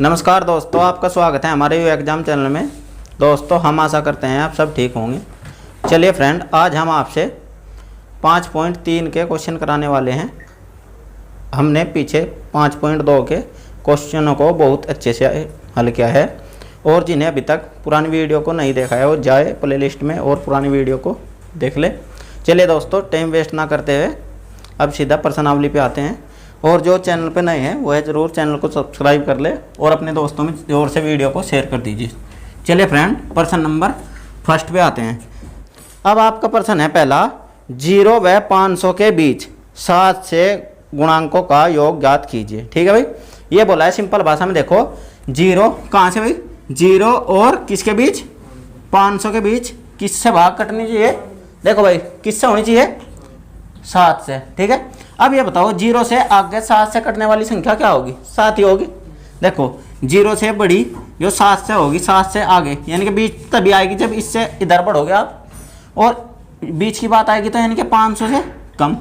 नमस्कार दोस्तों, आपका स्वागत है हमारे एग्जाम चैनल में। दोस्तों, हम आशा करते हैं आप सब ठीक होंगे। चलिए फ्रेंड, आज हम आपसे 5.3 के क्वेश्चन कराने वाले हैं। हमने पीछे 5.2 के क्वेश्चनों को बहुत अच्छे से हल किया है, और जिन्हें अभी तक पुरानी वीडियो को नहीं देखा है वो जाए प्लेलिस्ट में और पुरानी वीडियो को देख ले। चलिए दोस्तों, टाइम वेस्ट ना करते हुए अब सीधा प्रश्नावली पे आते हैं। और जो चैनल पे नए हैं वह ज़रूर चैनल को सब्सक्राइब कर ले और अपने दोस्तों में जोर से वीडियो को शेयर कर दीजिए। चलिए फ्रेंड, प्रश्न नंबर फर्स्ट पे आते हैं। अब आपका प्रश्न है पहला, 0 व 500 के बीच 7 से गुणांकों का योग ज्ञात कीजिए। ठीक है भाई, ये बोला है सिंपल भाषा में। देखो 0 कहाँ से भाई, 0 और किसके बीच, 500 के बीच किससे भाग कटनी चाहिए। देखो भाई, किससे होनी चाहिए, 7 से। ठीक है, अब ये बताओ 0 से आगे 7 से कटने वाली संख्या क्या होगी, 7 ही होगी। देखो 0 से बड़ी जो 7 से होगी, 7 से आगे यानी कि बीच तभी आएगी जब इससे इधर बढ़ोगे आप, और बीच की बात आएगी तो यानी कि 500 से कम।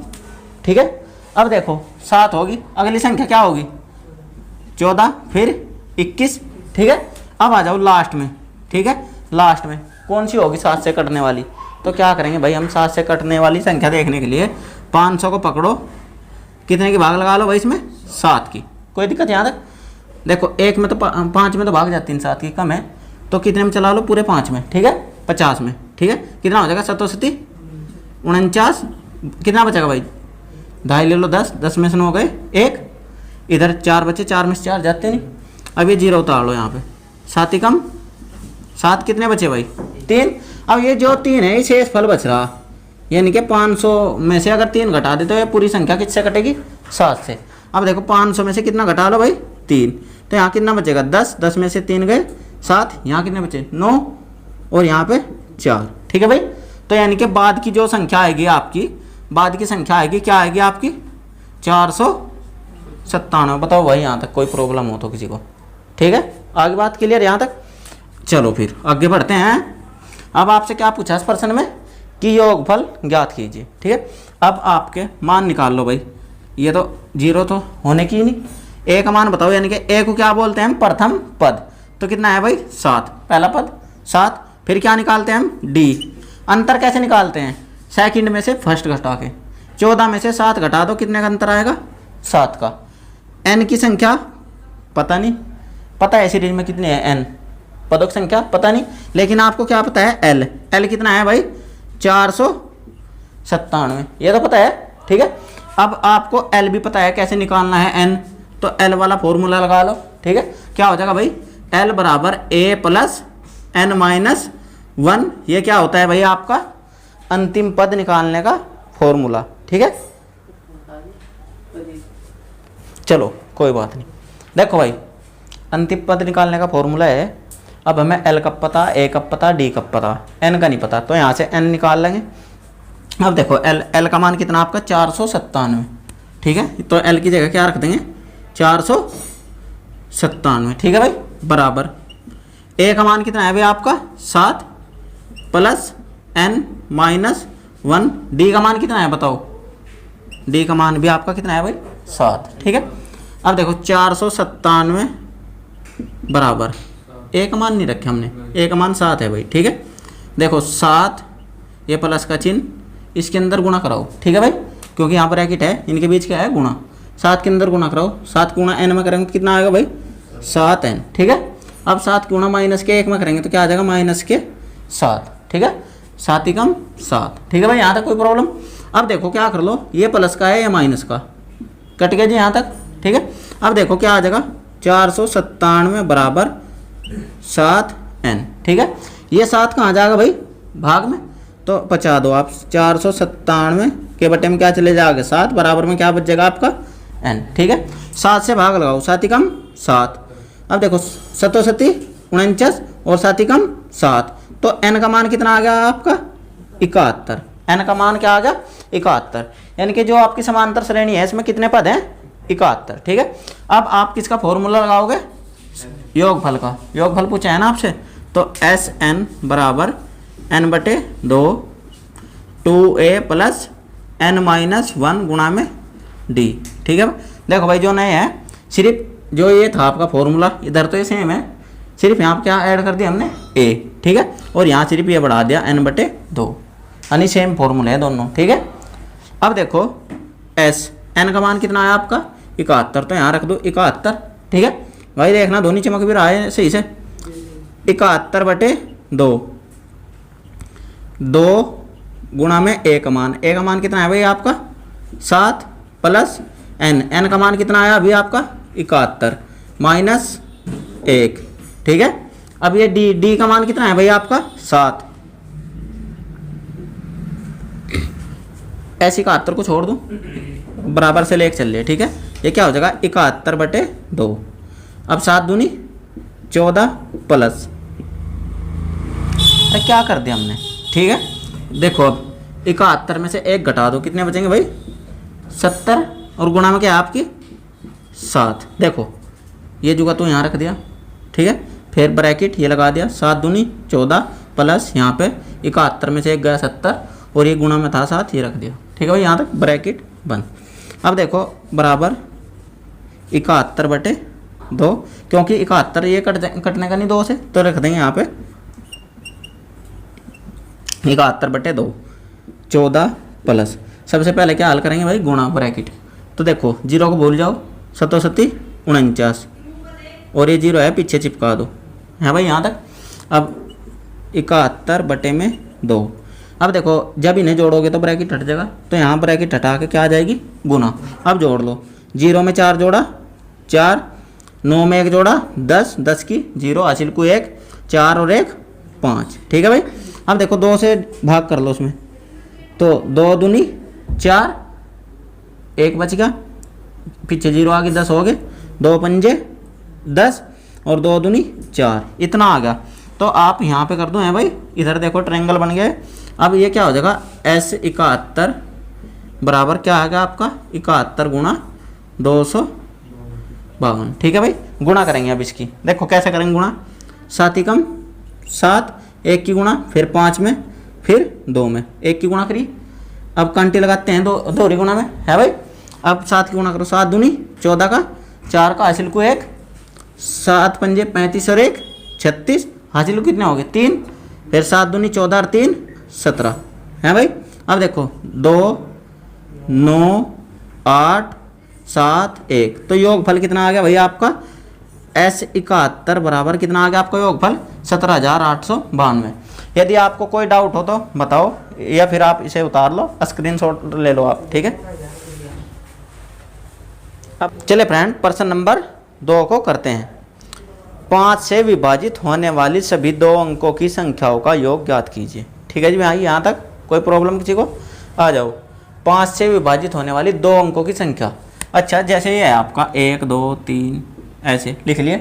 ठीक है, अब देखो 7 होगी, अगली संख्या क्या होगी, 14, फिर 21। ठीक है, अब आ जाओ लास्ट में। ठीक है, लास्ट में कौन सी होगी 7 से कटने वाली। तो क्या करेंगे भाई, हम 7 से कटने वाली संख्या देखने के लिए 500 को पकड़ो, कितने की भाग लगा लो भाई इसमें, 7 की। कोई दिक्कत यहाँ तक। देखो 1 में तो 5 में तो भाग जाती है, 7 की कम है, तो कितने में चला लो, पूरे 5 में। ठीक है, 50 में। ठीक है, कितना हो जाएगा, 7 49, कितना बचेगा भाई, 2.5 ले लो, 10 में से 9 गए, 1 इधर 4 बचे, 4 में से 4 जाते नहीं। अब ये 0 उतार लो यहाँ पे, 7 ही कम 7, कितने बचे भाई, 3। अब ये जो 3 है ये शेष फल बच रहा, यानी कि 500 में से अगर 3 घटा दे तो ये पूरी संख्या किससे कटेगी, 7 से। अब देखो 500 में से कितना घटा लो भाई, 3, तो यहाँ कितना बचेगा, 10 में से 3 गए 7, यहाँ कितने बचे 9, और यहाँ पे 4। ठीक है भाई, तो यानी कि बाद की जो संख्या आएगी आपकी, बाद की संख्या आएगी क्या आएगी आपकी, 497। बताओ भाई यहाँ तक कोई प्रॉब्लम हो तो किसी को। ठीक है, आगे बात क्लियर यहाँ तक। चलो फिर आगे बढ़ते हैं। अब आपसे क्या पूछा इस प्रश्न में कि योगफल ज्ञात कीजिए। ठीक है, अब आपके मान निकाल लो भाई। ये तो 0 तो होने की ही नहीं, ए का मान बताओ, यानी कि ए को क्या बोलते हैं हम, प्रथम पद। तो कितना है भाई, 7, पहला पद 7। फिर क्या निकालते हैं हम, डी। अंतर कैसे निकालते हैं, सेकंड में से फर्स्ट घटा के। 14 में से 7 घटा दो, कितने का अंतर आएगा, 7 का। एन की संख्या पता नहीं, पता है सीरीज में कितनी है, एन पदों की संख्या पता नहीं, लेकिन आपको क्या पता है, एल। एल कितना है भाई, 497, ये तो पता है। ठीक है, अब आपको एल भी पता है कैसे निकालना है, एन। तो एल वाला फॉर्मूला लगा लो। ठीक है, क्या हो जाएगा भाई, एल बराबर ए प्लस एन माइनस 1। ये क्या होता है भाई, आपका अंतिम पद निकालने का फॉर्मूला। ठीक है, चलो कोई बात नहीं। देखो भाई, अंतिम पद निकालने का फॉर्मूला है। अब हमें एल कब पता, ए कब पता, डी कब पता, एन का नहीं पता, तो यहाँ से एन निकाल लेंगे। अब देखो एल का मान कितना आपका, 497। ठीक है, तो एल की जगह क्या रख देंगे, 497। ठीक है भाई, बराबर ए का मान कितना है भाई आपका, 7 प्लस एन माइनस 1। डी का मान कितना है बताओ, डी का मान भी आपका कितना है भाई, 7। ठीक है, अब देखो 497 बराबर, ए का मान नहीं रखे हमने, ए का मान 7 है भाई। ठीक है, देखो 7, ये प्लस का चिन्ह, इसके अंदर गुणा कराओ। ठीक है भाई, क्योंकि यहाँ पर ब्रैकेट है, इनके बीच क्या है, गुणा। 7 के अंदर गुणा कराओ, 7 गुणा एन में करेंगे तो कितना आएगा भाई, 7n। ठीक है, अब 7 गुणा माइनस के 1 में करेंगे तो क्या आ जाएगा, माइनस के 7। ठीक है, 7 ही कम 7। ठीक है भाई, यहाँ तक कोई प्रॉब्लम। अब देखो क्या कर लो, ये प्लस का है या माइनस का, कट गया जी यहाँ तक। ठीक है, अब देखो क्या आ जाएगा, 497 बराबर 7n। ठीक है, ये 7 कहाँ जाएगा भाई, भाग में, तो बचा दो आप। 497 के बटे में क्या चले जाएगा, 7, बराबर में क्या बच जाएगा आपका, n। ठीक है, 7 से भाग लगाओ, 7 ही कम 7। अब देखो 7 49 और 7 ही कम 7, तो n का मान कितना आ गया आपका, 71। n का मान क्या आ गया, 71। यानी कि जो आपकी समांतर श्रेणी है इसमें कितने पद हैं, 71। ठीक है, अब आप किसका फॉर्मूला लगाओगे, योगफल का। योगफल पूछा है ना आपसे, तो एस एन बराबर n बटे 2 2a प्लस n माइनस 1 गुणा में d। ठीक है, देखो भाई जो नए हैं सिर्फ जो ये था आपका फॉर्मूला, इधर तो ये सेम है, सिर्फ यहाँ क्या ऐड कर दिया हमने a, ठीक है, और यहाँ सिर्फ ये बढ़ा दिया n/2, यानी सेम फॉर्मूला है दोनों, ठीक है। अब देखो s, n का मान कितना है आपका 71, तो यहाँ रख दो 71, ठीक है भाई। देखना दोनों चमक भी रहा है सही से। 71/2, 2 गुणा में a का मान, a का मान कितना है भाई आपका 7 प्लस n का मान कितना आया अभी आपका 71 माइनस 1, ठीक है। अब ये d का मान कितना है भाई आपका 7, ऐसे 71 को छोड़ दूं, बराबर से लेके चल रही है, ठीक है। ये क्या हो जाएगा 71/2, अब 7 दूनी 14 प्लस, क्या कर दिया हमने, ठीक है। देखो अब 71 में से 1 घटा दो, कितने बचेंगे भाई 70, और गुणा में क्या है आपकी 7। देखो ये जुगा तो यहाँ रख दिया, ठीक है, फिर ब्रैकेट ये लगा दिया, 7 दूनी 14 प्लस यहाँ पे 71 में से 1 गया 70, और ये गुणा में था 7, ये रख दिया, ठीक है भाई। यहाँ तक ब्रैकेट बंद। अब देखो बराबर 71/2, क्योंकि 71 ये कटने का नहीं 2 से, तो रख देंगे यहाँ पे 71/2, 14 प्लस, सबसे पहले क्या हल करेंगे भाई गुणा ब्रैकेट। तो देखो 0 को भूल जाओ, 7 7 49, और ये 0 है पीछे चिपका दो, है भाई यहाँ तक। अब 71/2, अब देखो जब इन्हें जोड़ोगे तो ब्रैकेट हट जाएगा, तो यहाँ ब्रैकेट हटा के क्या आ जाएगी गुना। अब जोड़ लो, 0 में 4 जोड़ा 4, 9 में 1 जोड़ा 10, 10 की 0, हासिल को 1, 4 और 1 5, ठीक है भाई। अब देखो 2 से भाग कर लो उसमें, तो 2 दूनी 4, 1 बच गया, पीछे 0 आ गए, 10 हो गए, 2 पंजे 10 और 2 दूनी 4, इतना आ गया। तो आप यहाँ पे कर दो है भाई, इधर देखो ट्रायंगल बन गया। अब ये क्या हो जाएगा S71 बराबर क्या आ गया आपका 71 गुणा 252, ठीक है भाई। गुणा करेंगे अब इसकी, देखो कैसे करेंगे गुणा, 7 ही कम 7, 1 की गुणा, फिर 5 में, फिर 2 में, 1 की गुणा करिए। अब कांटे लगाते हैं दोहरी गुणा में, है भाई। अब 7 की गुणा करो, 7 दूनी 14 का, 4 का हासिल को 1, 7 पंजे 35 और 1 36, हासिल को कितने हो गए 3, फिर 7 दूनी 14 और 3 17, है भाई। अब देखो 2 9 8 7 1, तो योगफल कितना आ गया भाई आपका S71 बराबर कितना आ गया आपका योगफल 17,892। यदि आपको कोई डाउट हो तो बताओ, या फिर आप इसे उतार लो, स्क्रीनशॉट ले लो आप, ठीक है। अब चले फ्रेंड प्रश्न नंबर 2 को करते हैं। 5 से विभाजित होने वाली सभी 2 अंकों की संख्याओं का योग ज्ञात कीजिए, ठीक है जी भाई। यहाँ तक कोई प्रॉब्लम किसी को, आ जाओ। 5 से विभाजित होने वाली 2 अंकों की संख्या, अच्छा जैसे ये है आपका 1 2 3 ऐसे लिख लिए,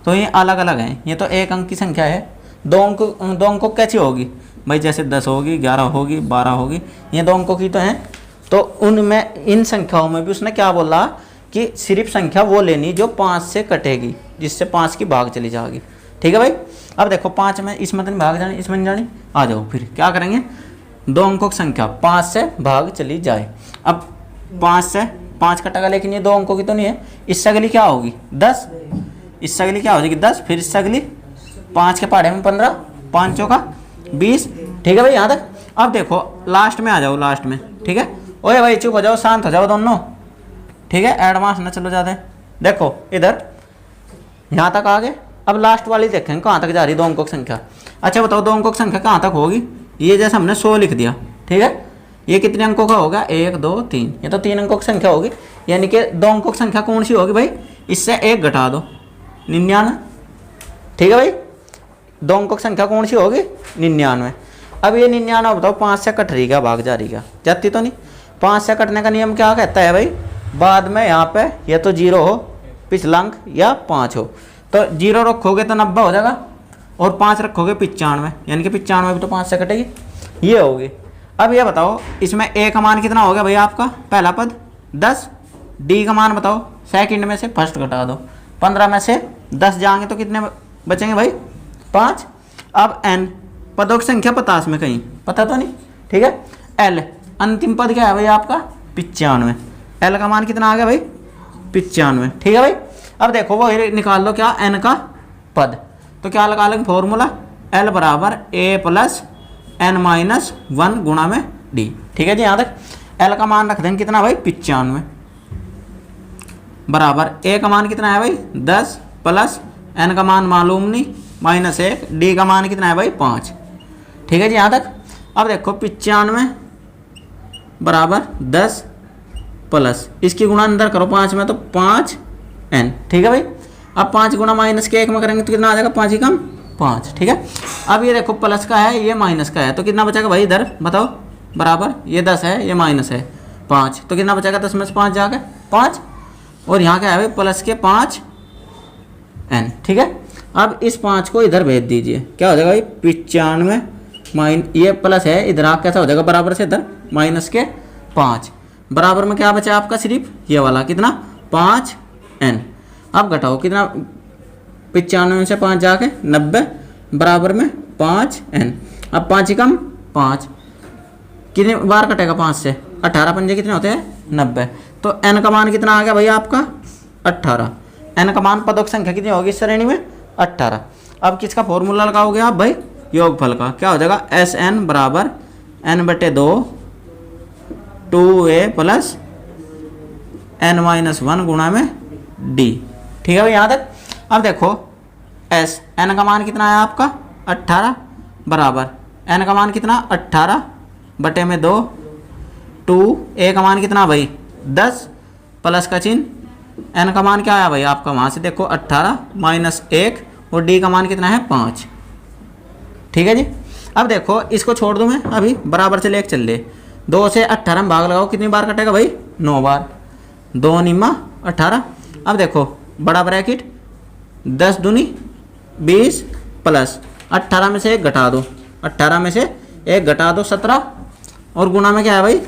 तो ये अलग अलग हैं, ये तो 1 अंक की संख्या है। 2 अंकों कैसी होगी भाई, जैसे 10 होगी 11 होगी 12 होगी, ये 2 अंकों की तो हैं। तो उनमें इन संख्याओं में भी उसने क्या बोला कि सिर्फ संख्या वो लेनी जो 5 से कटेगी, जिससे 5 की भाग चली जाएगी, ठीक है भाई। अब देखो 5 में इसमें तो भाग जानी, इसमें नहीं जानी, आ जाओ फिर क्या करेंगे, 2 अंकों की संख्या 5 से भाग चली जाए। अब 5 से 5 कटेगा, लेकिन ये 2 अंकों की तो नहीं है, इससे अगली क्या होगी 10, इससे अगली क्या हो जाएगी 10, फिर इससे अगली 5 के पहाड़े में 15, 5 चौका 20, ठीक है भाई यहाँ तक। अब देखो लास्ट में आ जाओ, लास्ट में, ठीक है। ओए भाई चुप हो जाओ, शांत हो जाओ दोनों, ठीक है, एडवांस ना चलो ज़्यादा। देखो इधर यहाँ तक आ गए, अब लास्ट वाली देखेंगे कहाँ तक जा रही 2 अंकों की संख्या। अच्छा बताओ 2 अंकों की संख्या कहाँ तक होगी, ये जैसे हमने 100 लिख दिया, ठीक है। ये कितने अंकों का होगा 1 2 3, ये तो 3 अंकों की संख्या होगी, यानी कि 2 अंकों की संख्या कौन सी होगी भाई, इससे 1 घटा दो 99, ठीक है भाई। 2 अंकों की संख्या कौन सी होगी 99। अब ये 99 बताओ 5 से कट रही क्या, भाग जा रही क्या, जाती तो नहीं। 5 से कटने का नियम क्या कहता है भाई, बाद में यहाँ पे ये तो 0 हो पिछला अंक या 5 हो, तो 0 रखोगे तो 90 हो जाएगा, और 5 रखोगे 95, यानी कि 95 भी तो 5 से कटेगी, ये होगी। अब ये बताओ इसमें A का मान कितना हो गया भाई आपका, पहला पद 10, D का मान बताओ सेकंड में से फर्स्ट घटा दो, 15 में से 10 जाएंगे तो कितने बचेंगे भाई 5। अब N पदों की संख्या 50 में कहीं पता तो नहीं, ठीक है। L अंतिम पद क्या है भाई आपका 95, L का मान कितना आ गया भाई 95, ठीक है भाई। अब देखो वो निकाल लो क्या, n का पद। तो क्या लगा लेंगे फॉर्मूला, l बराबर a प्लस n माइनस 1 गुणा में d। ठीक है जी, यहाँ तक l का मान रख देंगे कितना भाई 95 बराबर a का मान कितना है भाई 10 प्लस n का मान मालूम नहीं माइनस 1, d का मान कितना है भाई 5। ठीक है जी, यहाँ तक। अब देखो 95 बराबर 10 प्लस इसकी गुणा अंदर करो 5 में तो 5n। ठीक है भाई, अब 5 गुणा माइनस के 1 में करेंगे तो कितना आ जाएगा 5 ही कम 5। ठीक है, अब ये देखो प्लस का है ये माइनस का है तो कितना बचेगा भाई इधर बताओ, बराबर ये 10 है ये माइनस है 5 तो कितना बचेगा 10 में से 5 जाके 5, और यहाँ क्या है भाई प्लस के 5n। ठीक है, अब इस 5 को इधर भेज दीजिए, क्या हो जाएगा भाई 95 ये प्लस है इधर आ कैसा हो जाएगा बराबर से इधर माइनस के 5, बराबर में क्या बचा आपका सिर्फ ये वाला कितना 5n। अब घटाओ कितना 95 में से 5 जाके 90 बराबर में 5n। अब 5 ही कम 5 कितने बार कटेगा 5 से 18 पंजे कितने होते हैं 90, तो n का मान कितना आ गया भैया आपका 18। n का मान पदों की संख्या कितनी होगी इस श्रेणी में 18। अब किसका फॉर्मूला लगाओगे आप भाई योगफल का, क्या हो जाएगा Sn बराबर n/2 2a plus n minus 1 गुणा में d। ठीक है भाई, यहाँ तक। अब देखो s n का मान कितना है आपका 18 बराबर n का मान कितना 18 बटे में 2 2a का मान कितना भाई 10 प्लस का चिन्ह n का मान क्या आया भाई आपका वहाँ से देखो 18 माइनस 1 और d का मान कितना है 5। ठीक है जी, अब देखो इसको छोड़ दूँ मैं अभी बराबर से लेके चल ले 2 से 18 में भाग लगाओ कितनी बार कटेगा भाई 9 बार, 2 निम्मा 18। अब देखो बड़ा ब्रैकेट 10 दूनी 20 प्लस 18 में से 1 घटा दो, 18 में से 1 घटा दो 17 और गुणा में क्या है भाई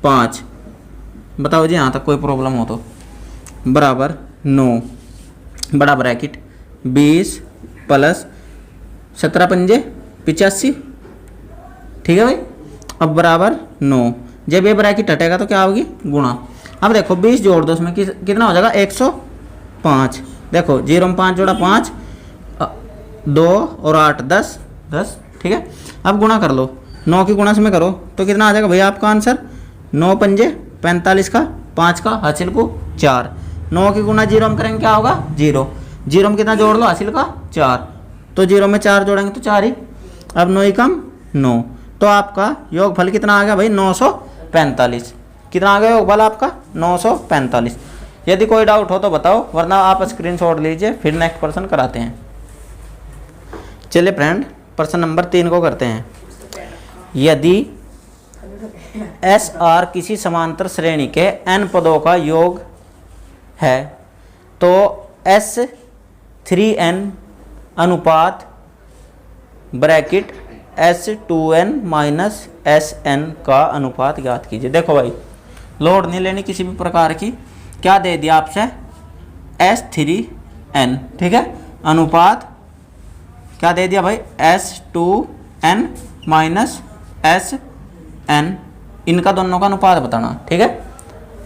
5। बताओ जी यहाँ तक कोई प्रॉब्लम हो तो, बराबर 9 बड़ा ब्रैकेट 20 प्लस 17 पंजे 85। ठीक है भाई, अब बराबर 9 जब ये ब्रैकेट हटेगा तो क्या होगी गुणा। अब देखो 20 जोड़ दो उसमें कितना हो जाएगा 105। देखो 0 में 5 जोड़ा 5 2 और 8 10 10। ठीक है, अब गुणा कर लो 9 की गुणा में करो तो कितना आ जाएगा भैया आपका आंसर 9 पंजे 45 का 5 का हासिल को 4। 9 की गुणा 0 में करेंगे क्या होगा 0, 0 में कितना जोड़ लो हासिल का 4 तो 0 में 4 जोड़ेंगे तो 4 ही। अब 9 ही कम 9 तो आपका योगफल कितना आ गया भाई 945। कितना आ गया योगफल आपका 945। यदि कोई डाउट हो तो बताओ वरना आप स्क्रीनशॉट लीजिए फिर नेक्स्ट प्रश्न कराते हैं। चलिए फ्रेंड प्रश्न नंबर 3 को करते हैं। यदि एस आर किसी समांतर श्रेणी के n पदों का योग है तो S3n अनुपात ब्रैकेट S2n माइनस Sn का अनुपात ज्ञात कीजिए। देखो भाई लोड नहीं लेनी किसी भी प्रकार की, क्या दे दिया आपसे S3n। ठीक है, अनुपात क्या दे दिया भाई S2n माइनस Sn, इनका दोनों का अनुपात बताना। ठीक है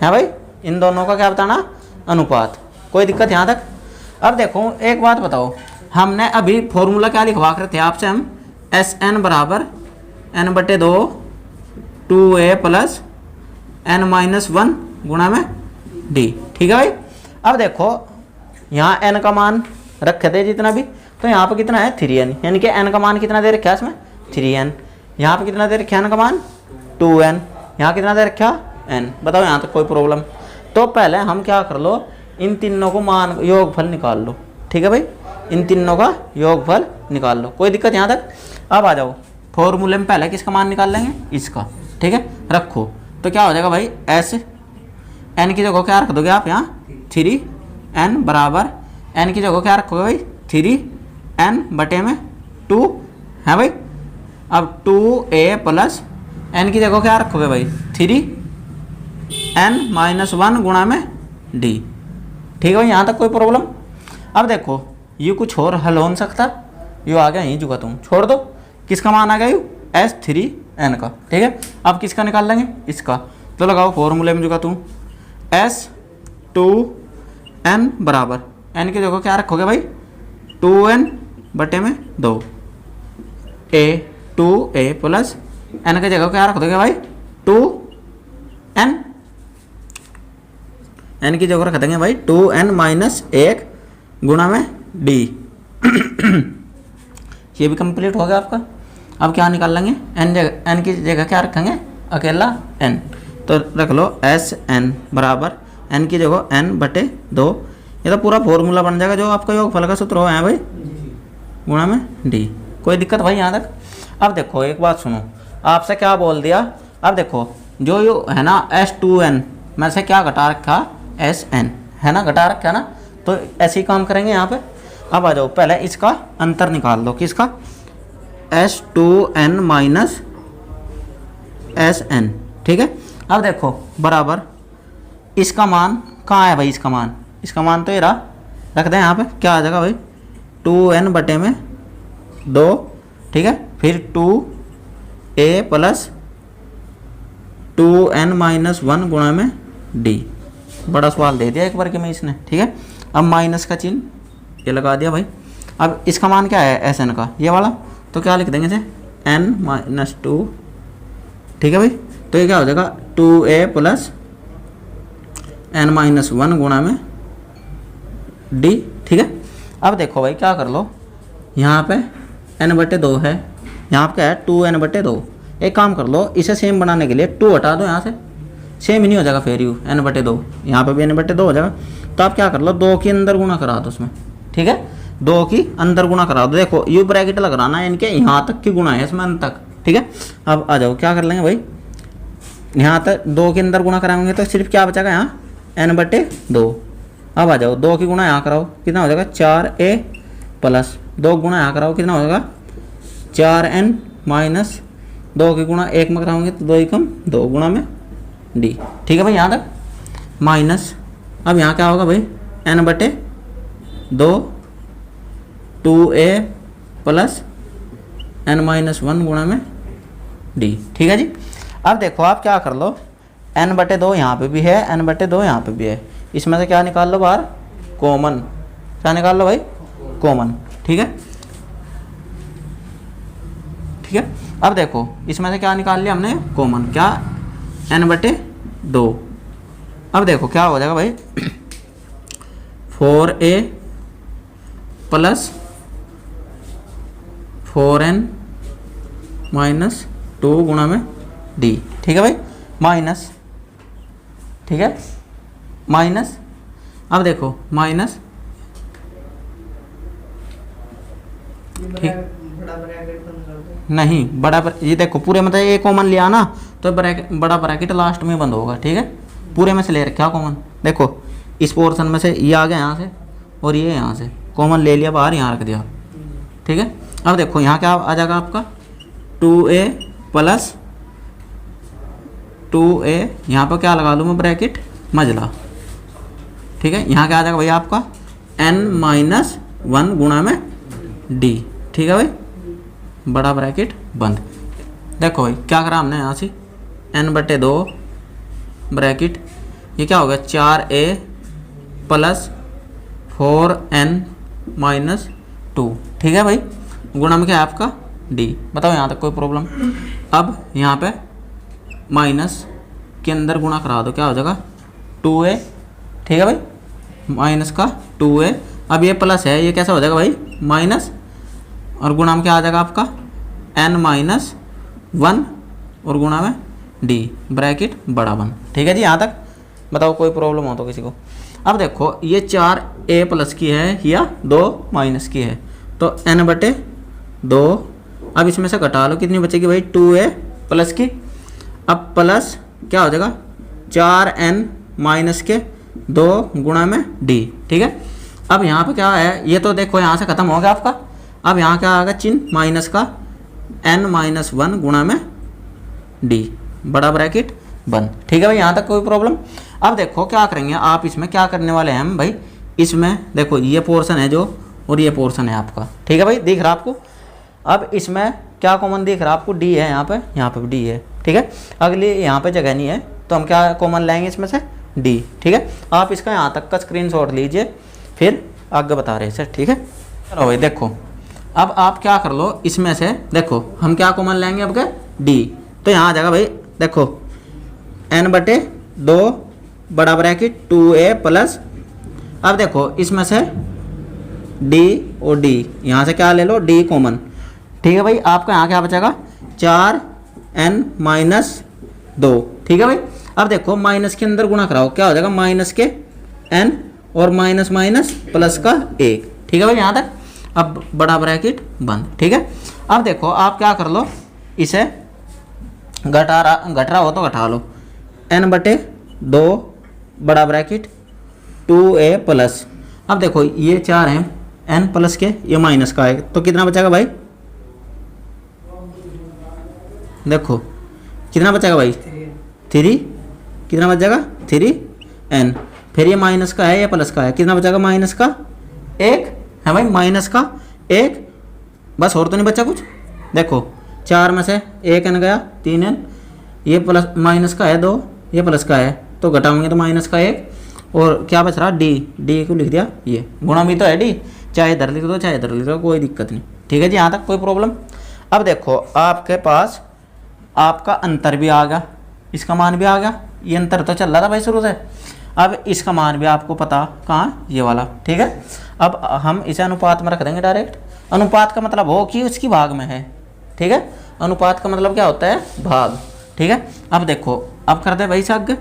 भाई, इन दोनों का क्या बताना अनुपात। कोई दिक्कत यहाँ तक। अब देखो एक बात बताओ, हमने अभी फॉर्मूला क्या लिखवा कर थे आपसे, हम Sn बराबर n/2 2a plus n minus 1 गुणा में d। ठीक है भाई, अब देखो यहाँ n का मान रखे थे जितना भी, तो यहाँ पे कितना है 3n, यानी कि n का मान कितना दे रखा है इसमें 3n। यहाँ पे कितना दे रखा है n का मान 2n, यहाँ कितना दे रखा n। बताओ यहाँ तक कोई प्रॉब्लम। तो पहले हम क्या कर लो इन तीनों को मान योगफल निकाल लो। ठीक है भाई, इन तीनों का योगफल निकाल लो, कोई दिक्कत यहाँ तक। अब आ जाओ फॉर्मूले में पहले किसका मान निकाल लेंगे इसका। ठीक है, रखो तो क्या हो जाएगा भाई एस एन की जगह क्या रख दोगे आप यहाँ 3n बराबर n की जगह क्या रखोगे भाई 3n बटे में 2 है भाई। अब 2a प्लस n की जगह क्या रखोगे भाई 3n माइनस 1 गुणा में d। ठीक है भाई, यहाँ तक कोई प्रॉब्लम। अब देखो ये कुछ और हल हो नहीं सकता, यो आ गया यहीं जुगा तुम छोड़ दो, किसका मान आ गया यू S3n का। ठीक है, अब किसका निकाल लेंगे इसका, तो लगाओ फॉर्मूले में जुगा तुम S2n बराबर एन की जगह क्या रखोगे भाई 2n बटे में 2 a 2a प्लस एन की जगह क्या रख दोगे भाई 2n, एन की जगह रख देंगे भाई 2n माइनस 1 गुणा में d। ये भी कंप्लीट हो गया आपका। अब क्या निकाल लेंगे एन की जगह क्या रखेंगे अकेला n, तो रख लो एस एन बराबर एन की जगह n बटे 2। ये तो पूरा फॉर्मूला बन जाएगा जो आपका योगफल का सूत्र हो है भाई गुणा में d। कोई दिक्कत भाई यहाँ तक? अब देखो एक बात सुनो, आपसे क्या बोल दिया, अब देखो जो यो है ना S2n में से क्या घटा रखा Sn है ना, घटा रखा है ना, तो ऐसे ही काम करेंगे यहाँ पे। अब आ जाओ पहले इसका अंतर निकाल दो, किसका S2n माइनस Sn, ठीक है। अब देखो बराबर इसका मान कहाँ है भाई, इसका मान तो ये रहा, रख दें यहाँ पे, क्या आ जाएगा भाई 2n बटे में 2, ठीक है, फिर 2a प्लस 2n माइनस 1 गुणा में d। बड़ा सवाल दे दिया एक बार के में इसने, ठीक है। अब माइनस का चिन्ह ये लगा दिया भाई। अब इसका मान क्या है एस एन का, ये वाला, तो क्या लिख देंगे इसे n माइनस 2, ठीक है भाई। तो ये क्या हो जाएगा 2a प्लस n माइनस 1 गुणा में d, ठीक है। अब देखो भाई क्या कर लो, यहाँ पे n बटे 2 है, यहाँ पे क्या है 2n बटे 2। एक काम कर लो, इसे सेम बनाने के लिए 2 हटा दो यहाँ से, सेम ही नहीं हो जाएगा फिर यू n बटे 2, यहाँ पे भी n बटे 2 हो जाएगा। तो आप क्या कर लो 2 के अंदर गुणा करा दो उसमें, ठीक है, 2 की अंदर गुणा करा दो। देखो यू ब्रैकेट लगाना है इनके, यहाँ तक की गुणा है इसमें अंत तक, ठीक है। अब आ जाओ क्या कर लेंगे भाई, यहाँ तक 2 के अंदर गुणा कराएंगे तो सिर्फ क्या बचेगा यहाँ n बटे 2। अब आ जाओ 2 की गुणा यहाँ कराओ, कितना हो जाएगा 4a प्लस 2 गुणा यहाँ कराओ, कितना हो जाएगा 4n माइनस 2 की गुणा 1 में कराओगे तो 2 एकम 2 गुणा में d, ठीक है भाई यहाँ तक माइनस। अब यहाँ क्या होगा भाई n बटे 2 2a प्लस n माइनस 1 गुणा में d, ठीक है जी। अब देखो आप क्या कर लो, n बटे 2 यहाँ पे भी है, n बटे 2 यहाँ पे भी है, इसमें से क्या निकाल लो बाहर कॉमन, क्या निकाल लो भाई कॉमन, ठीक है, ठीक है। अब देखो इसमें से क्या निकाल लिया हमने कॉमन, क्या n बटे 2। अब देखो क्या हो जाएगा भाई 4a प्लस 4n माइनस 2 गुणा में d, ठीक है भाई माइनस, ठीक है माइनस। अब देखो माइनस, ठीक नहीं बड़ा ये देखो पूरे मतलब ये कॉमन लिया ना तो ब्रैकेट बड़ा ब्रैकेट लास्ट में बंद होगा, ठीक है, पूरे में से ले रखा कॉमन। देखो इस पोर्शन में से ये आ गया यहाँ से और ये यहाँ से कॉमन ले लिया बाहर, यहाँ रख दिया, ठीक है। अब देखो यहाँ क्या आ जाएगा आपका 2a प्लस 2a, यहाँ पर क्या लगा लूँ मैं ब्रैकेट मजला, ठीक है। यहाँ क्या आ जाएगा भैया आपका n माइनस 1 गुणा में d, ठीक है भाई, बड़ा ब्रैकेट बंद। देखो भाई क्या करा हमने यहाँ से n बटे 2 ब्रैकेट, ये क्या होगा 4a प्लस 4n माइनस 2, ठीक है भाई, गुणा में क्या है आपका d। बताओ यहाँ तक कोई प्रॉब्लम? अब यहाँ पे माइनस के अंदर गुणा करा दो, क्या हो जाएगा 2a, ठीक है भाई, माइनस का 2a। अब ये प्लस है, ये कैसा हो जाएगा भाई माइनस, और गुणा में क्या आ जाएगा आपका n माइनस 1 और गुणा में d ब्रैकेट बड़ा बन, ठीक है जी। यहाँ तक बताओ कोई प्रॉब्लम हो तो किसी को? अब देखो ये 4a प्लस की है या 2 माइनस की है, तो n बटे 2। अब इसमें से घटा लो, कितनी बचेगी भाई 2a प्लस की, अब प्लस क्या हो जाएगा 4n माइनस के 2 गुणा में d, ठीक है। अब यहाँ पे क्या है, ये तो देखो यहाँ से ख़त्म हो गया आपका। अब यहाँ क्या आएगा चिन्ह माइनस का n माइनस 1 गुणा में d, बड़ा ब्रैकेट बंद, ठीक है भाई। यहाँ तक कोई प्रॉब्लम? अब देखो क्या करेंगे आप, इसमें क्या करने वाले हैं हम भाई, इसमें देखो ये पोर्शन है जो और ये पोर्शन है आपका, ठीक है भाई, दिख रहा आपको। अब इसमें क्या कॉमन दिख रहा है आपको, d है यहाँ पे भी d है, ठीक है। अगली यहाँ पे जगह नहीं है तो हम क्या कॉमन लाएंगे इसमें से d, ठीक है। आप इसका यहाँ तक का स्क्रीनशॉट लीजिए, फिर आगे बता रहे सर, ठीक है। चलो भाई देखो, अब आप क्या कर लो, इसमें से देखो हम क्या कॉमन लेंगे अब के डी, तो यहाँ आ जाएगा भाई देखो n/2 बड़ा ब्रैकेट 2a प्लस, अब देखो इसमें से d और d, यहाँ से क्या ले लो d कॉमन, ठीक है भाई। आपका यहाँ क्या बचेगा 4n-2, ठीक है भाई। अब देखो माइनस के अंदर गुणा कराओ, क्या हो जाएगा माइनस के n और माइनस माइनस प्लस का 1, ठीक है भाई यहाँ तक। अब बड़ा ब्रैकेट बंद, ठीक है। अब देखो आप क्या कर लो, इसे घट रहा हो तो घटा लो, n/2 बड़ा ब्रैकेट 2a प्लस, अब देखो ये 4 हैं n प्लस के, ये माइनस का है, तो कितना बचेगा भाई, देखो कितना बचेगा भाई 3, कितना बच जाएगा 3n, फिर ये माइनस का है, ये प्लस का है, कितना बचेगा माइनस का 1 है भाई, माइनस का 1, बस और तो नहीं बचा कुछ। देखो 4 में से 1n गया 3n, ये प्लस माइनस का है 2, ये प्लस का है, तो घटाओगे तो माइनस का 1, और क्या बच रहा डी को लिख दिया, ये गुणा भी तो है डी, चाहे इधर लिख दो चाहे इधर लिख दो, कोई दिक्कत नहीं, ठीक है जी, यहाँ तक कोई प्रॉब्लम। अब देखो आपके पास आपका अंतर भी आ गया, इसका मान भी आ गया, ये अंतर तो चल रहा था भाई शुरू से, अब इसका मान भी आपको पता कहाँ, ये वाला, ठीक है। अब हम इसे अनुपात में रख देंगे डायरेक्ट, अनुपात का मतलब हो कि उसकी भाग में है, ठीक है, अनुपात का मतलब क्या होता है भाग, ठीक है। अब देखो अब कर दे भाई से आगे,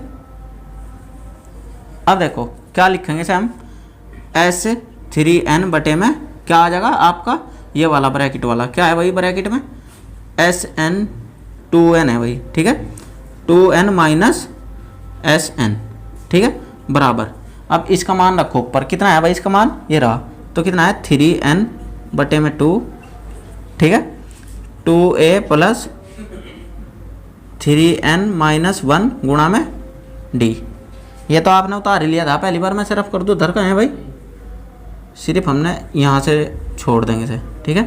अब देखो क्या लिखेंगे इसे हम, S3n बटे में क्या आ जाएगा आपका ये वाला ब्रैकेट वाला, क्या है भाई ब्रैकेट में Sn 2n है भाई, ठीक है, 2n माइनस Sn, ठीक है, बराबर। अब इसका मान रखो ऊपर, कितना है भाई इसका मान, ये रहा, तो कितना है 3n बटे में 2, ठीक है, 2a प्लस 3n माइनस 1 गुणा में d, ये तो आपने उतार ही लिया था पहली बार, मैं सिर्फ कर दूँ, धर का है भाई, सिर्फ हमने यहाँ से छोड़ देंगे इसे, ठीक है,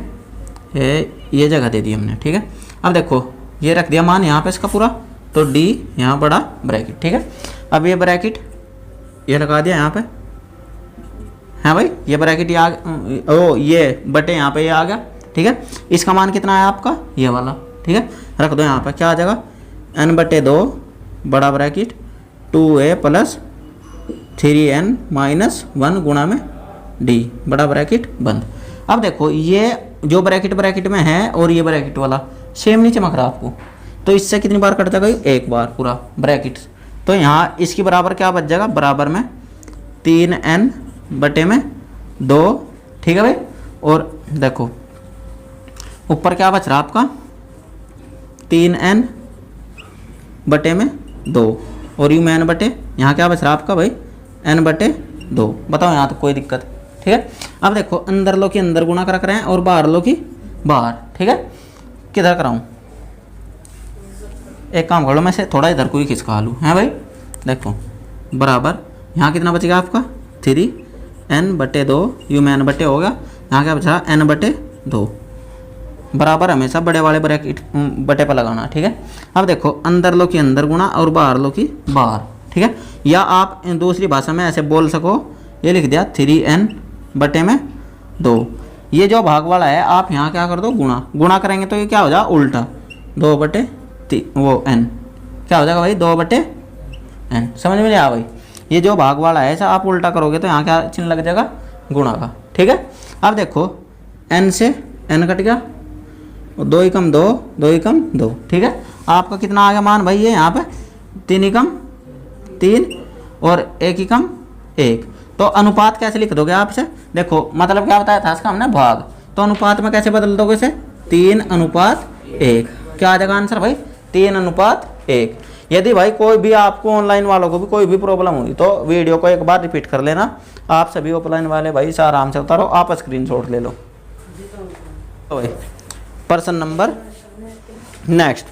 ये जगह दे दी हमने, ठीक है। अब देखो ये रख दिया मान यहाँ पे इसका पूरा, तो d यहाँ बड़ा ब्रैकेट, ठीक है। अब ये ब्रैकेट ये लगा दिया यहाँ पे, है भाई, ये ब्रैकेट ये बटे यहाँ पे ये आ गया, ठीक है। इसका मान कितना है आपका ये वाला, ठीक है, रख दो यहाँ पे, क्या आ जाएगा n/2 बड़ा bracket 2a plus 3n minus 1 गुणा में d बड़ा ब्रैकेट बंद। अब देखो ये जो ब्रैकेट में है और ये ब्रैकेट वाला सेम नहीं चमक रहा आपको, तो इससे कितनी बार कट जाएगा, एक बार पूरा ब्रैकेट, तो यहाँ इसकी बराबर क्या बच जाएगा, बराबर में 3n बटे में 2, ठीक है भाई। और देखो ऊपर क्या बच रहा आपका 3n बटे में 2, और यू में n बटे, यहाँ क्या बच रहा आपका भाई n/2, बताओ यहाँ तो कोई दिक्कत, ठीक है। अब देखो अंदर लो की अंदर गुणा कर रहे हैं और बाहर लो की बाहर, ठीक है, किधर कराऊँ, एक काम कर लो, मैं से थोड़ा इधर को ही खिसका लूँ, है भाई, देखो बराबर यहाँ कितना बचेगा आपका 3n/2, यू में n/, हो गया, यहाँ क्या बचा n/2, बराबर हमेशा बड़े वाले ब्रैकेट बटे पर लगाना, ठीक है। अब देखो अंदर लो की अंदर गुणा और बाहर लो की बाहर, ठीक है, या आप दूसरी भाषा में ऐसे बोल सको, ये लिख दिया 3n/2, ये जो भाग वाला है आप यहाँ क्या कर दो गुणा करेंगे तो ये क्या हो जाएगा उल्टा 2/3 वो n, क्या हो जाएगा भाई 2/n, समझ में नहीं आया भाई, ये जो भाग वाला है ऐसा आप उल्टा करोगे तो यहाँ क्या चिन्ह लग जाएगा गुणा का, ठीक है। अब देखो n से n कट गया, 2 ही कम 2, 2 ही कम 2, ठीक है। आपका कितना आ गया मान भाई, ये यहाँ पे 3 ही कम 3 और 1 ही कम 1, तो अनुपात कैसे लिख दोगे आपसे, देखो मतलब क्या बताया था इसका हमने भाग, तो अनुपात में कैसे बदल दोगे इसे 3:1, क्या आ जाएगा आंसर भाई 3:1। यदि भाई कोई भी आपको ऑनलाइन वालों को भी कोई भी प्रॉब्लम हुई तो वीडियो को एक बार रिपीट कर लेना, आप सभी ऑफलाइन वाले भाई से आराम से उतारो, आप स्क्रीनशॉट ले लो। तो भाई प्रश्न नंबर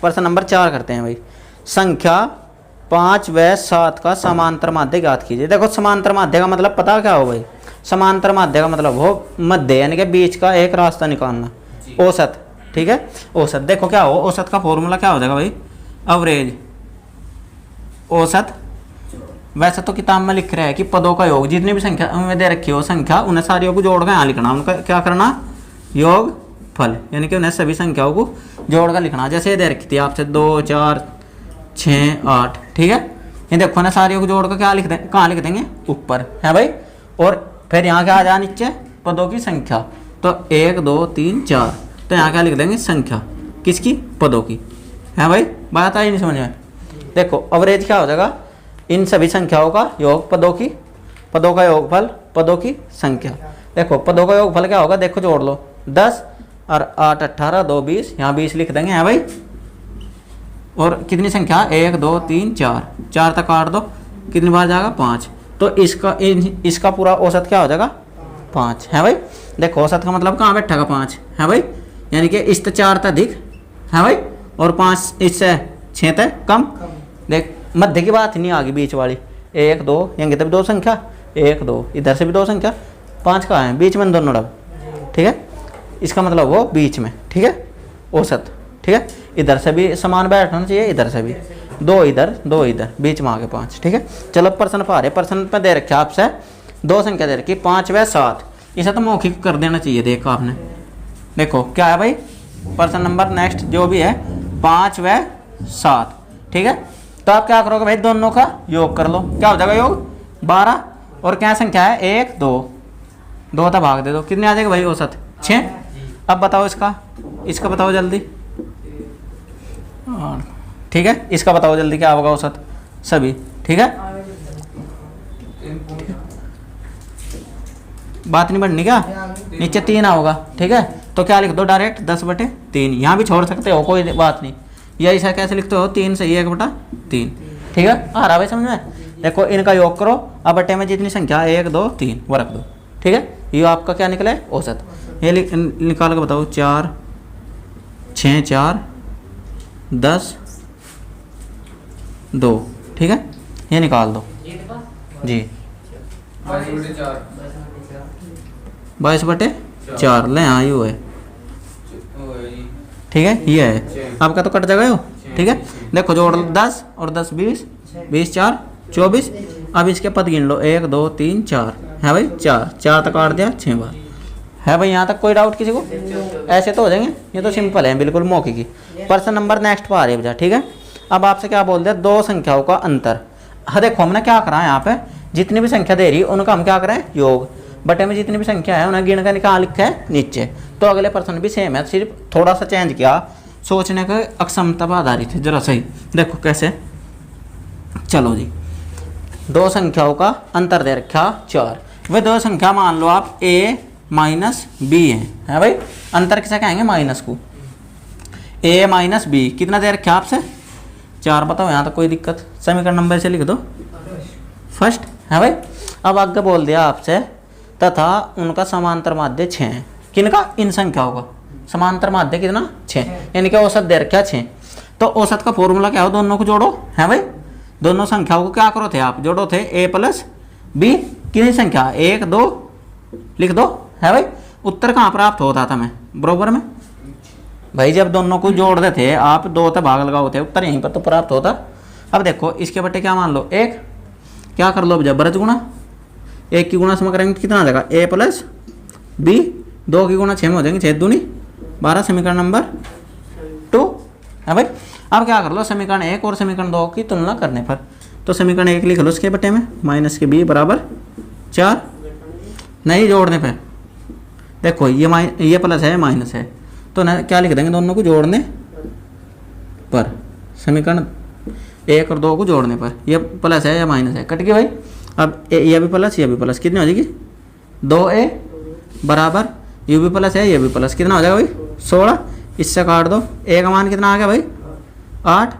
प्रश्न नंबर 4 करते हैं भाई, संख्या 5 व 7 का समांतर माध्य ज्ञात कीजिए। देखो समांतर माध्य का मतलब पता क्या हो भाई, समांतर माध्य का मतलब हो मध्य यानी कि बीच का एक रास्ता निकालना, औसत, ठीक है, औसत। देखो क्या हो, औसत का फॉर्मूला क्या हो जाएगा भाई, एवरेज औसत वैसे तो किताब में लिख रहा है कि पदों का योग, जितनी भी संख्या उनमें दे रखी हो संख्या, उन्हें सारियों को जोड़ कर यहाँ लिखना, उनका क्या करना, योग फल, यानी कि उन्हें सभी संख्याओं को जोड़ कर लिखना। जैसे ये दे रखी थी आपसे 2 4 6 8, ठीक है, ये देखो ना सारियों को जोड़ कर क्या लिख दें, कहाँ लिख देंगे, ऊपर है भाई। और फिर यहाँ क्या आ जाए नीचे, पदों की संख्या, तो 1 2 3 4, तो यहाँ क्या लिख देंगे, संख्या किसकी, पदों की, है भाई। बात आई नहीं समझ में। देखो अवरेज क्या हो जाएगा, इन सभी संख्याओं का योग, पदों की, पदों का योगफल, पदों की संख्या। देखो पदों का योगफल क्या होगा, देखो जोड़ लो, 10 और 8 18 2 20, यहाँ 20 लिख देंगे, है भाई। और कितनी संख्या, 1 2 3 4, 4 तक काट दो, कितनी बार जाएगा, 5। तो इसका पूरा औसत क्या हो जाएगा, 5, है भाई। देखो औसत का मतलब कहाँ बैठेगा, 5, है भाई, यानी कि इस 4 तक अधिक, है भाई, और 5 इससे 6 तक कम। देख मध्य की बात नहीं आ गई, बीच वाली, 1 2, यहाँ तब 2 संख्या, 1 2, इधर से भी 2 संख्या, 5 कहाँ है, बीच में दोनों डब, ठीक है, इसका मतलब वो बीच में, ठीक है, औसत, ठीक है। इधर से भी समान बैठना चाहिए, इधर से भी, 2 इधर 2 इधर, बीच में आगे 5, ठीक है। चलो प्रश्न पा रहे, प्रश्न पे दे रखे आपसे 2 संख्या दे रखी, 5 व 7, इसे तो मौखिक कर देना चाहिए। देखो आपने, देखो क्या है भाई, प्रश्न नंबर नेक्स्ट जो भी है 5 व 7, ठीक है। तो आप क्या करोगे भाई, दोनों का योग कर लो, क्या हो जाएगा योग, 12, और क्या संख्या है, 1 2, 2 तक भाग दे दो, कितने आ जाएगा भाई, औसत 6। अब बताओ इसका बताओ जल्दी, ठीक है, इसका बताओ जल्दी क्या होगा औसत, सभी, ठीक है। बात नहीं बढ़नी क्या, नीचे 3 होगा, ठीक है, तो क्या लिख दो डायरेक्ट, 10/3, यहाँ भी छोड़ सकते हो, कोई बात नहीं, या ऐसा कैसे लिखते हो, 3 सही है, 1/3, ठीक है, आ रहा भाई समझ में। देखो इनका योग करो, अब बटे में जितनी संख्या 1 2 3 वो रख दो, ठीक है, ये आपका क्या निकला है, औसत। ये निकाल के बताओ, 4 6 4 10 2, ठीक है, ये निकाल दो जी, 22/4 ले, हाँ ये है, ठीक है, ये है आपका, तो कट जाएगा यो, ठीक है। देखो जोड़ लो, 10 और 10 20, 20 4 24, अब इसके पद गिन लो, 1 2 3 4, है भाई, 4 तक काट दिया 6 बार, है भाई। यहाँ तक कोई डाउट किसी को, ऐसे तो हो जाएंगे, ये तो सिंपल है बिल्कुल मौके की। प्रश्न नंबर नेक्स्ट पर आ रही है, ठीक है। अब आपसे क्या बोल दिया, 2 संख्याओं का अंतर। हाँ देखो हमने क्या करा है, यहाँ पे जितनी भी संख्या दे रही है उनका हम क्या करें, योग, बटे में जितनी भी संख्या है उन्हें गिन कर कहाँ लिखा है, नीचे। तो अगले प्रश्न भी सेम है, सिर्फ थोड़ा सा चेंज किया, सोचने का अक्षमता पर आधारित है, जरा सही देखो कैसे। चलो जी, 2 संख्याओं का अंतर दे रखा 4, वे 2 संख्या मान लो आप a माइनस बी है भाई, अंतर किसे कहेंगे, माइनस को, a माइनस बी, कितना दे रखा आपसे, 4, बताओ यहाँ तक कोई दिक्कत, समीकरण नंबर से लिख दो, फर्स्ट, है भाई। अब आगे बोल दिया आपसे, तथा उनका समांतर माध्य 6 है, किनका, इन संख्याओं का समांतर माध्य कितना, 6, यानी कि औसत दे रखा 6। तो औसत का फॉर्मूला क्या हो, दोनों को जोड़ो, है भाई, दोनों संख्याओं को क्या करो थे आप, जोड़ो थे, a प्लस बी, कितनी संख्या, 1 2 लिख दो, है भाई। उत्तर कहाँ प्राप्त होता था मैं, बरोबर में भाई, जब दोनों को जोड़ देते थे आप, 2 तक भाग लगाओ थे, उत्तर यहीं पर तो प्राप्त होता। अब देखो इसके बटे क्या मान लो, 1, क्या कर लो जब ब्रज गुणा, 1 की गुणा सम करेंगे कितना आ जाएगा, a प्लस बी, 2 की गुणा 6 में हो जाएंगे, 6 दूनी 12, समीकरण नंबर 2, है भाई। अब क्या कर लो, समीकरण 1 और समीकरण 2 की तुलना करने पर, तो समीकरण 1 लिख लो इसके बटे में, माइनस के b बराबर 4, नहीं जोड़ने पर देखो ये प्लस है माइनस है, तो ना क्या लिख देंगे, दोनों को जोड़ने पर, समीकरण 1 और 2 को जोड़ने पर, ये प्लस है या माइनस है, कट गया भाई। अब ये भी प्लस कितनी हो जाएगी, 2a बराबर, ये भी प्लस है ये भी प्लस, कितना हो जाएगा भाई, 16, इससे काट दो, a का मान कितना आ गया भाई, 8,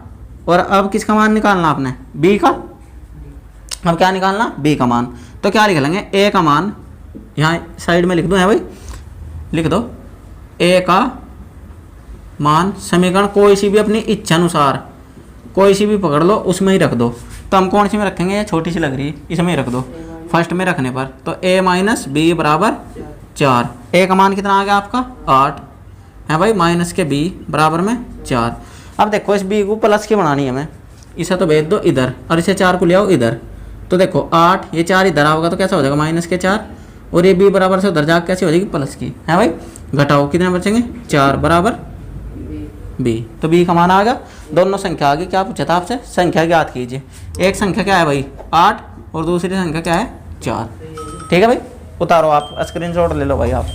और अब किसका मान निकालना आपने, b का, अब क्या निकालना, b का मान, तो क्या लिख लेंगे, a का मान यहाँ साइड में लिख दो, है भाई, लिख दो a का मान, समीकरण कोई सी भी अपनी इच्छा अनुसार कोई सी भी पकड़ लो, उसमें ही रख दो। तो हम कौन सी में रखेंगे, ये छोटी सी लग रही है, इसमें ही रख दो, फर्स्ट में रखने पर, तो a माइनस बी बराबर 4, a का मान कितना आ गया आपका 8, है भाई, माइनस के b बराबर में 4। अब देखो इस b को प्लस की बनानी है हमें, इसे तो भेज दो इधर, और इसे 4 को ले आओ इधर, तो देखो 8, ये 4 इधर होगा तो कैसा हो जाएगा -4, और ये b बराबर से उधर जाकर कैसे हो जाएगी प्लस की, है भाई। घटाओ कितने बचेंगे 4 बराबर b, तो b का मान आ गया। दोनों संख्या आगे क्या पूछा था आपसे, संख्या ज्ञात कीजिए। एक संख्या क्या है भाई 8 और दूसरी संख्या क्या है 4। ठीक है भाई, उतारो आप स्क्रीनशॉट ले लो भाई आप।